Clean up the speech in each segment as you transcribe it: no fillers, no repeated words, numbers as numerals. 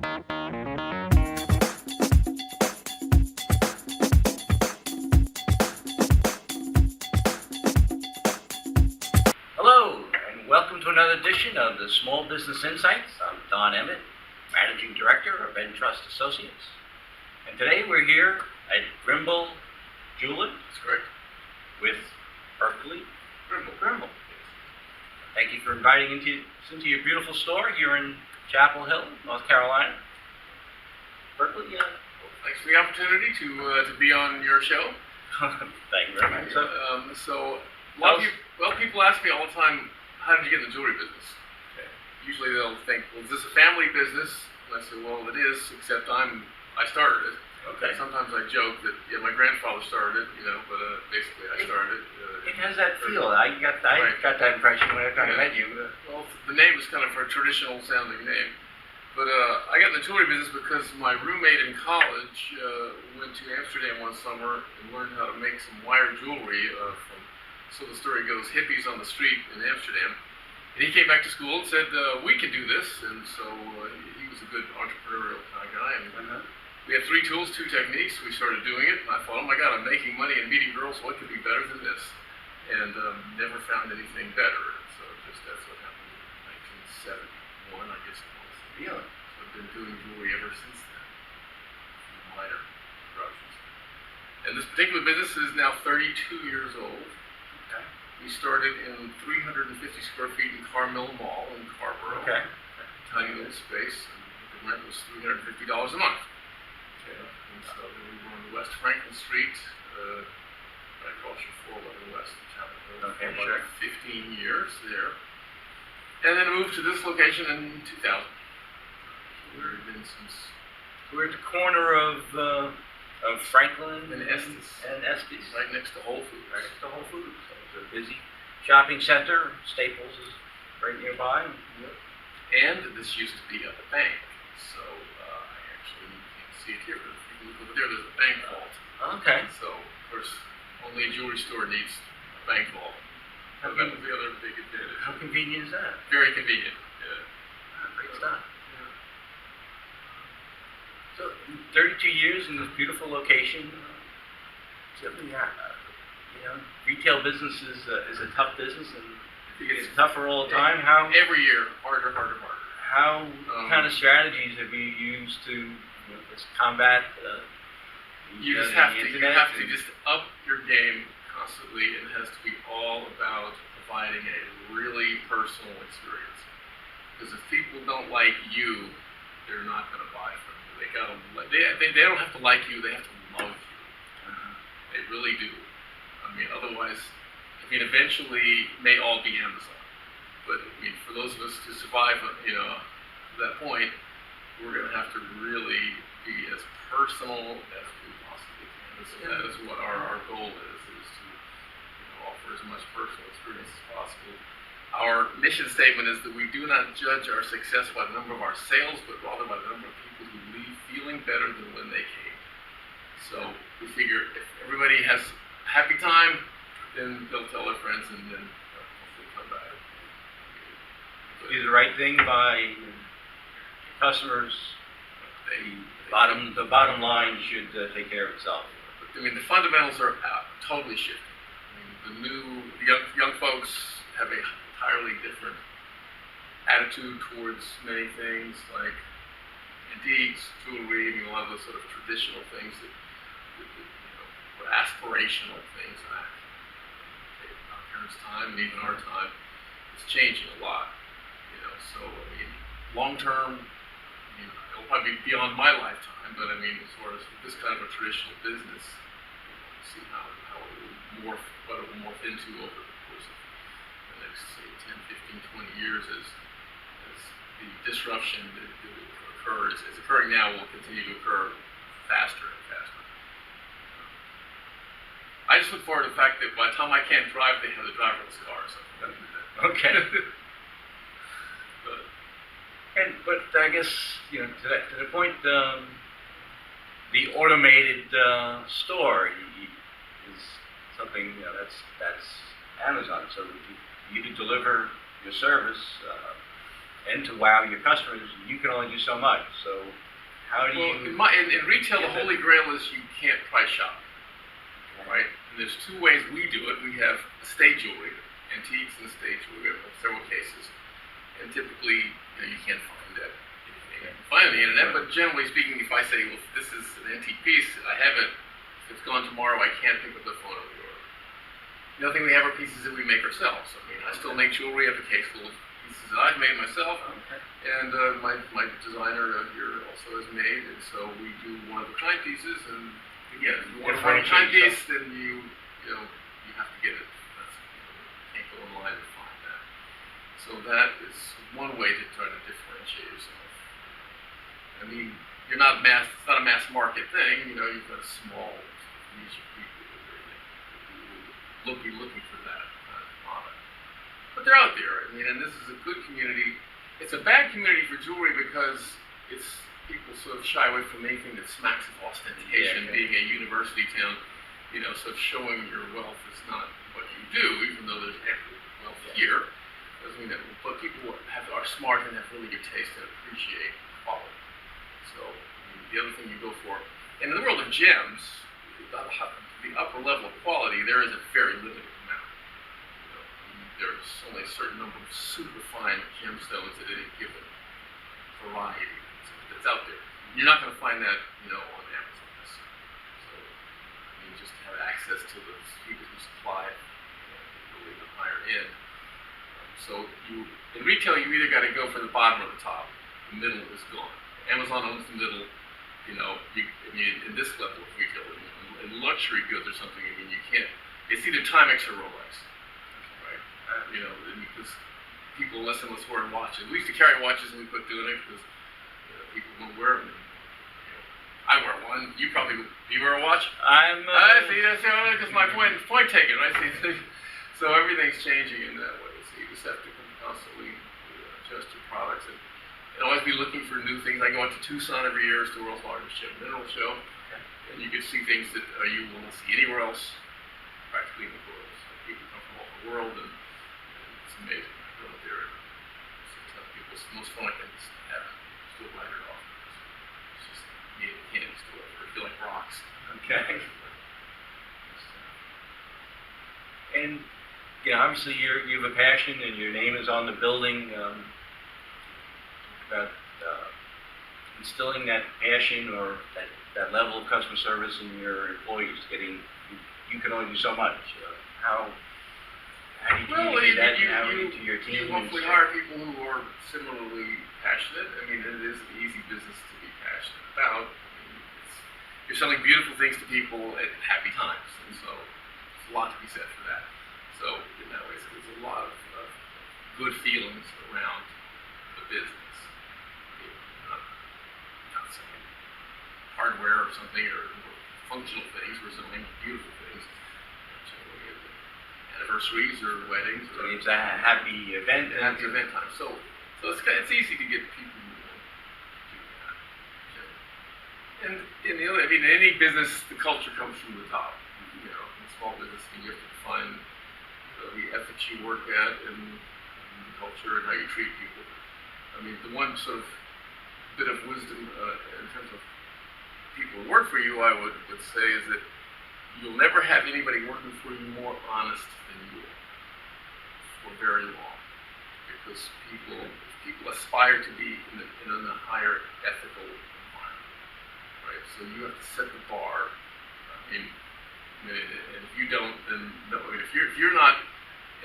Hello, and welcome to another edition of the Small Business Insights. I'm Don Emmett, Managing Director of Trust Associates. And today we're here at Grimball Jewelry. That's correct. With Berkeley Grimball. Thank you for inviting us into your beautiful store here in Chapel Hill, North Carolina. Berkeley, thanks for the opportunity to be on your show. Thank you very much. People ask me all the time, how did you get in the jewelry business? Okay. Usually they'll think, well, is this a family business? And I say, well, it is, except I started it. Okay. Sometimes I joke that my grandfather started it, but basically I started it. It has that feel. I got that impression when I met you. Well, the name is kind of a traditional sounding name. But I got in the jewelry business because my roommate in college went to Amsterdam one summer and learned how to make some wire jewelry from, so the story goes, hippies on the street in Amsterdam. And he came back to school and said, we can do this. And so he was a good entrepreneurial kind of guy. And we had 3 tools, 2 techniques. We started doing it. And I thought, oh my God, I'm making money and meeting girls. What could be better than this? And never found anything better. So that's what happened in 1971, I guess it was. Really? So I've been doing jewelry ever since then. Minor interruptions. And this particular business is now 32 years old. Okay. We started in 350 square feet in Carmel Mall in Scarborough. Okay. Tiny little space. And the rent was $350 a month. Okay. And so we were on West Franklin Street, right across from 411 West in Chapel Hill. Okay, for sure. about 15 years there. And then moved to this location in 2000. We've been since. We're at the corner of Franklin and Estes. Right next to Whole Foods. Right next to Whole Foods. So it's a busy shopping center. Staples is right nearby. Yep. And this used to be a bank. So I actually can't see it here, but if you look over there, there's a bank vault. Okay. So of course, only a jewelry store needs a bank vault. So that was the other big advantage. How convenient is that? Very convenient. Yeah. Great stuff. So, 32 years in this beautiful location. Certainly, retail business is a tough business, and it gets tougher all the time. How every year, harder. How kind of strategies have you used to just combat? You have to just up your game constantly. It has to be all about providing a really personal experience. Because if people don't like you, they're not going to buy from you. They don't have to like you, they have to love you. They really do. Otherwise, eventually may all be Amazon. But for those of us to survive, that point, we're going to have to really be as personal as we possibly can. So that is what our goal is to offer as much personal experience as possible. Our mission statement is that we do not judge our success by the number of our sales, but rather by the number of people who leave feeling better than when they came. So we figure if everybody has a happy time, then they'll tell their friends and then hopefully come back. Do the right thing by customers. The bottom line should take care of itself. The fundamentals are totally shifting. The young folks have a entirely different attitude towards many things like antiques, jewelry, a lot of those sort of traditional things that were aspirational things back in our parents' time and even our time. It's changing a lot, So long term, it'll probably be beyond my lifetime, but as far as this kind of a traditional business, we'll see how it will morph into over the course of the next, say, 10, 15, 20 years as the disruption that occurs, is occurring now, will continue to occur faster and faster. I just look forward to the fact that by the time I can't drive, they have the driverless cars. Okay. But I guess to the point, the automated store is something that's Amazon. So you can deliver your service and to wow your customers, you can only do so much. So how do you... In retail, the holy grail is you can't price shop, right? And there's two ways we do it. We have estate jewelry, antiques and estate jewelry. We have several cases. And typically, you can't find that. You can find it on the internet, but generally speaking, if I say, well, this is an antique piece, I have it. If it's gone tomorrow, I can't pick up the phone or the order. The other thing we have are pieces that we make ourselves. I mean, I still make jewelry. I have a case full of pieces that I've made myself, and my designer here also has made. And so we do one-of-a-kind pieces. And again, if you want a one-of-a-kind piece, then you have to get it. You can't go online and find that. So that is one way to try to differentiate yourself. I mean, it's not a mass market thing. You've got a small niche of people that are be looking for that kind of product. But they're out there. I mean, and this is a good community. It's a bad community for jewelry because people sort of shy away from anything that smacks of ostentation. Being a university town, so showing your wealth is not what you do, even though there's ample wealth here. Doesn't mean that. But people are smart and have really good taste and appreciate quality. So the other thing you go for, and in the world of gems, the upper level of quality, there is a very limited amount. There's only a certain number of super fine gemstones at any given variety that's out there. You're not going to find that, on Amazon. So you just have access to the people who supply really the higher end. So in retail, you either got to go for the bottom or the top. The middle is gone. Amazon owns the middle. In this level of retail, in luxury goods or something, you can't. It's either Timex or Rolex, right? Because people less and less wear watches. We used to carry watches and we quit doing it because people don't wear them. I wear one. Do you wear a watch? I see. That's because my point taken, right? See, so everything's changing in that way. So you just have to constantly adjust your products and always be looking for new things. I go out to Tucson every year. It's the world's largest mineral show. And you can see things that you will not see anywhere else, practically in the world. So people come from all over the world, and it's amazing. I go out there and tell people it's the most fun I can have. Still light it off. It's just me and the cans do it. They feel like rocks. Okay. And obviously you have a passion, and your name is on the building. About instilling that passion or that level of customer service in your employees, you can only do so much. How do you communicate that to your team? You hopefully hire people who are similarly passionate. I mean, it is an easy business to be passionate about. You're selling beautiful things to people at happy times, and so there's a lot to be said for that. So in that way, there's a lot of good feelings around the business. Not selling hardware or something or functional things. We're selling beautiful things. Anniversaries or weddings. It's a happy event. Happy event time. So it's easy to get people to do that. And in any business, the culture comes from the top. In small business, you have to define the ethics you work at and the culture and how you treat people. I mean, the one sort of bit of wisdom in terms of people who work for you, I would say, is that you'll never have anybody working for you more honest than you are for very long, because people aspire to be in a higher ethical environment, right? So you have to set the bar. And if you don't, then if you're not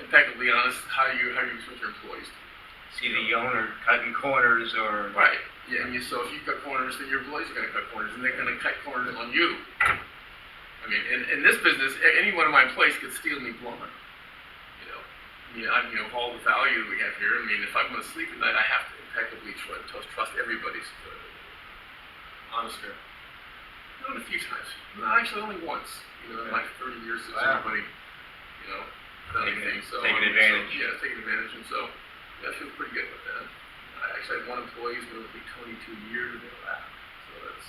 impeccably honest, how do you expect your employees to? See the owner cutting corners or... Right. Yeah, so if you cut corners, then your employees are going to cut corners, and they're going to cut corners on you. I mean, in this business, any one of my employees could steal me blind. All the value that we have here. I mean, if I'm going to sleep at night, I have to impeccably trust everybody's honesty. Done a few times. No, actually, only once. In my 30 years since anybody, done anything. So taking advantage. Taking advantage, and so I feel pretty good with that. I actually had one employee who's going to be 22 years ago. So that's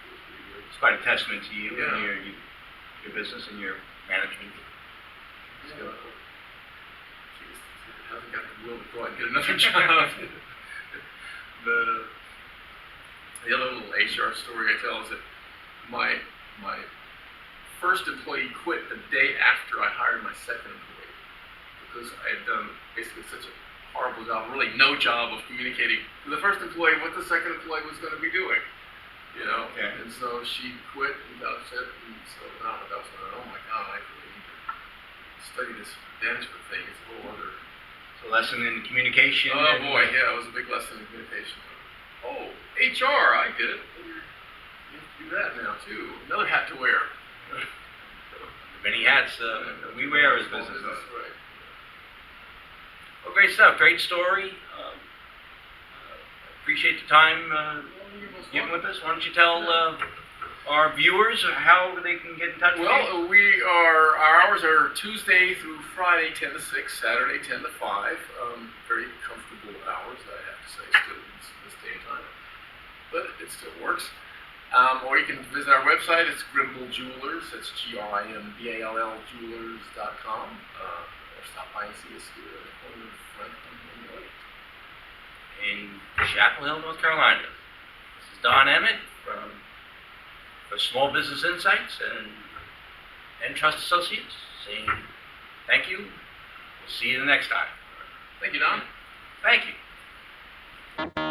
pretty good. It's quite a testament to you and your business and your management. It haven't got the will to go out and get another job. The other little HR story I tell is that my first employee quit the day after I hired my second employee because I had done basically such a horrible job, really no job of communicating to the first employee what the second employee was going to be doing. Okay. And so she quit and got upset, and so now that was when, oh my God, I really need to study this management thing. It's a whole other. So lesson in communication. Oh boy, yeah, it was a big lesson in communication. Oh, HR, I get it. You have to do that now too. Another hat to wear. Many hats we wear as business owners. Right. Well, great stuff. Great story. Appreciate the time given with us. Why don't you tell our viewers how they can get in touch with you? Well, our hours are Tuesday through Friday, 10 to 6, Saturday, 10 to 5. Very comfortable hours, I have to say, still in this day and time. But it still works. Or you can visit our website. It's Grimball Jewelers. That's Grimball Jewelers.com. Or stop by and see us here at the corner of Franklin and Lloyd. In Chapel Hill, North Carolina. This is Don Emmett for Small Business Insights and Trust Associates saying thank you. We'll see you the next time. Thank you, Don. Thank you.